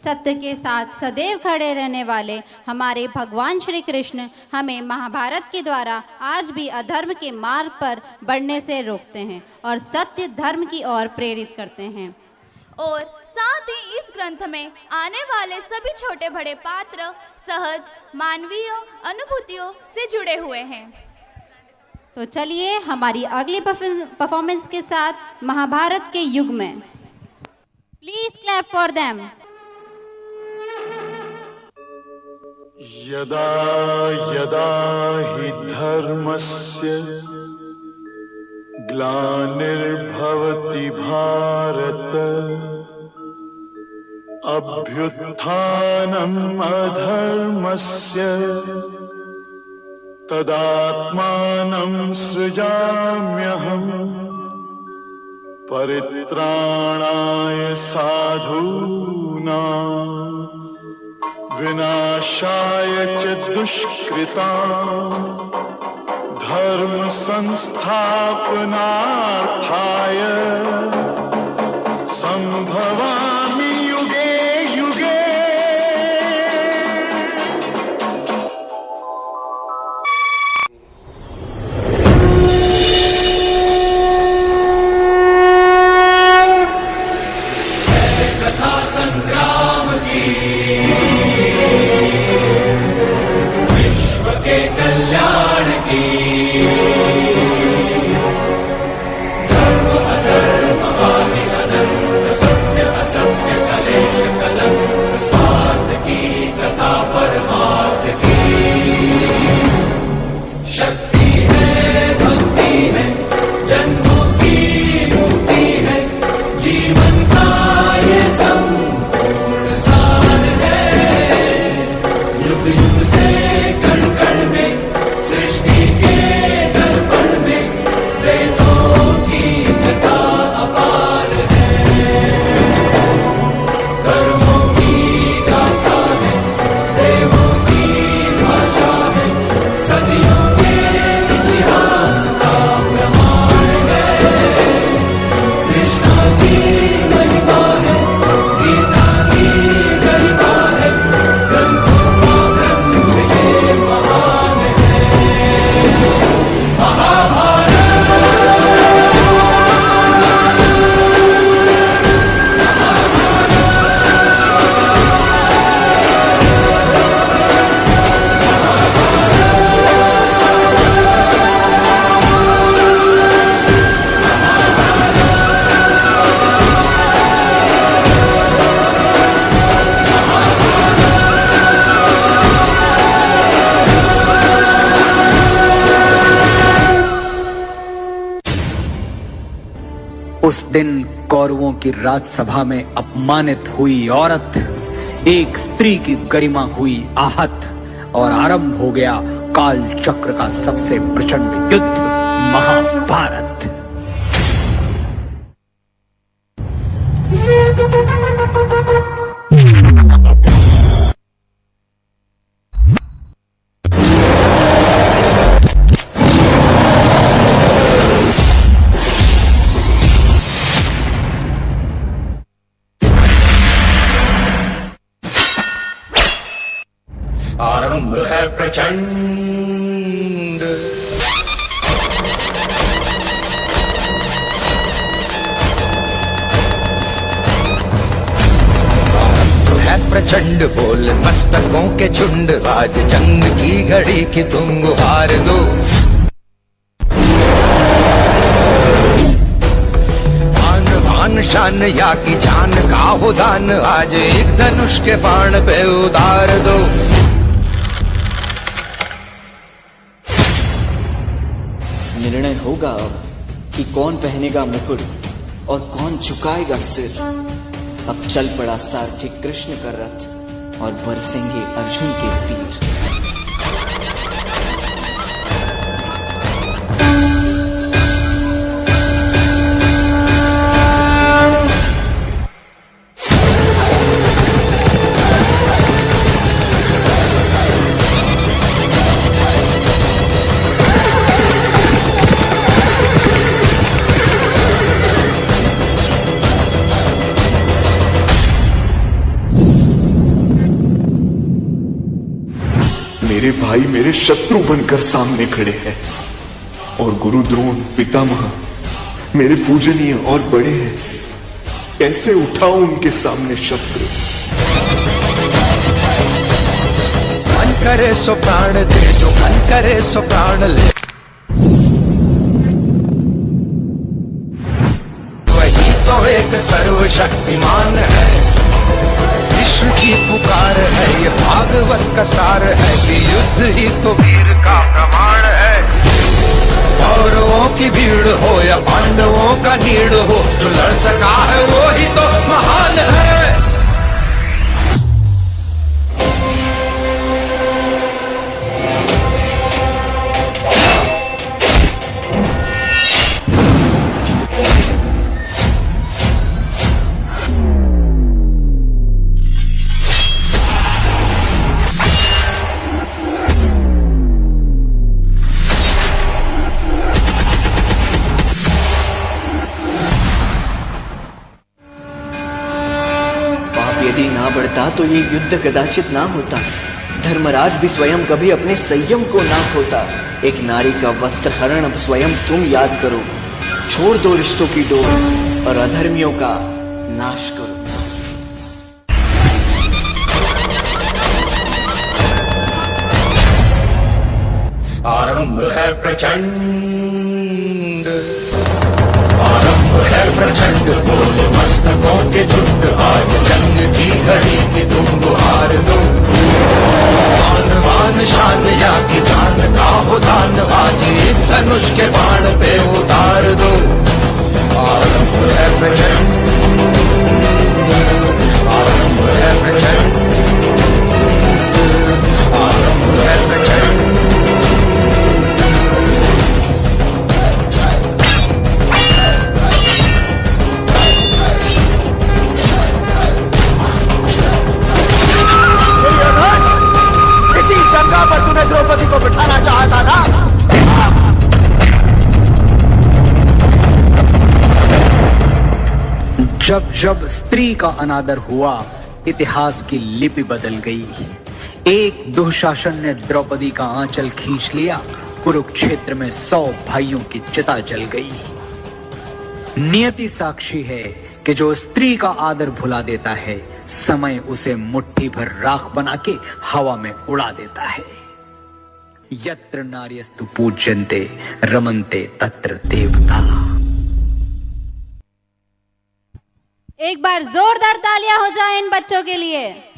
सत्य के साथ सदैव खड़े रहने वाले हमारे भगवान श्री कृष्ण हमें महाभारत के द्वारा आज भी अधर्म के मार्ग पर बढ़ने से रोकते हैं और सत्य धर्म की ओर प्रेरित करते हैं। और साथ ही इस ग्रंथ में आने वाले सभी छोटे बड़े पात्र सहज मानवीय अनुभूतियों से जुड़े हुए हैं। तो चलिए हमारी अगली परफॉर्मेंस के साथ महाभारत के युग में। Please clap for them. यदा यदा हि धर्मस्य ग्लानिर्भवति भारत अभ्युत्थानम् अधर्मस्य तदात्मानं सृजाम्यहम् परित्राणाय साधूनां विनाशाय च दुष्कृतां धर्म संस्थापनार्थाय संभवामि युगे युगे। कथा संग्राम की विश्व के कल्याण की धर्म अधर्म आदि अनंत सत्य असत्य कलेश कलंक स्वार्थ की कथा परमार्थ की शक्ति है भक्ति है जन्मों की मुक्ति है जीवन का ये संपूर्ण सार है। युग युग से कण कण में सृष्टि के दर्पण में वेदों की कथा अपार है। कर्मों की गाथा है देवों की भाषा है सदियों के इतिहास का प्रमाण है। कृष्णा की महिमा है गीता की गरिमा है ग्रंथों का ग्रंथ ये महान है। महाभारत उस दिन कौरवों की राजसभा में अपमानित हुई औरत, एक स्त्री की गरिमा हुई आहत और आरंभ हो गया काल चक्र का सबसे प्रचंड युद्ध महाभारत। आरंभ है प्रचंड प्रचंड बोल मस्तकों के झुंड आज जंग की घड़ी की तुम गुहार दो। आन बान शान या की जान का हो दान आज एक धनुष के बाण पे उतार दो। निर्णय होगा अब कि कौन पहनेगा मुकुट और कौन झुकाएगा सिर। अब चल पड़ा सारथी कृष्ण का रथ और बरसेंगे अर्जुन के तीर। मेरे भाई मेरे शत्रु बनकर सामने खड़े हैं और गुरु द्रोण पितामह मेरे पूजनीय और बड़े हैं। कैसे उठाऊं उनके सामने शस्त्र? मन करे सो प्राण दे, जो मन करे सो प्राण ले, वही तो एक सर्वशक्तिमान है। विश्व की पुकार है, ये भागवत का सार है कि युद्ध ही तो वीर का प्रमाण है। कौरवों की भीड़ हो या पांडवों का नीड़ हो, जो लड़ सका है वो ही तो महान है। यदि ना बढ़ता तो ये युद्ध कदाचित ना होता। धर्मराज भी स्वयं कभी अपने संयम को ना खोता। एक नारी का वस्त्र हरण अब स्वयं तुम याद करो। छोड़ दो रिश्तों की डोर और अधर्मियों का नाश करो। आरंभ है प्रचंड, आरंभ है प्रचंड, बोल मस्तकों के झुंड। आज जंग की घड़ी की तुम गुहार दो। मान मान शान या की जान का हो दान, आज एक धनुष के बाण पे उतार दो। आरंभ है प्रचंड, आरंभ है प्रचंड, आरंभ है प्रचंड। इसी जगह पर तूने द्रौपदी को बिठाना चाहता था। जब जब स्त्री का अनादर हुआ, इतिहास की लिपि बदल गई। एक दुशासन ने द्रौपदी का आंचल खींच लिया, कुरुक्षेत्र में 100 भाइयों की चिता जल गई। नियति साक्षी है कि जो स्त्री का आदर भुला देता है, समय उसे मुट्ठी भर राख बना के हवा में उड़ा देता है। यत्र नार्यस्तु पूज्यन्ते रमन्ते तत्र देवता। एक बार जोरदार तालियां हो जाए इन बच्चों के लिए।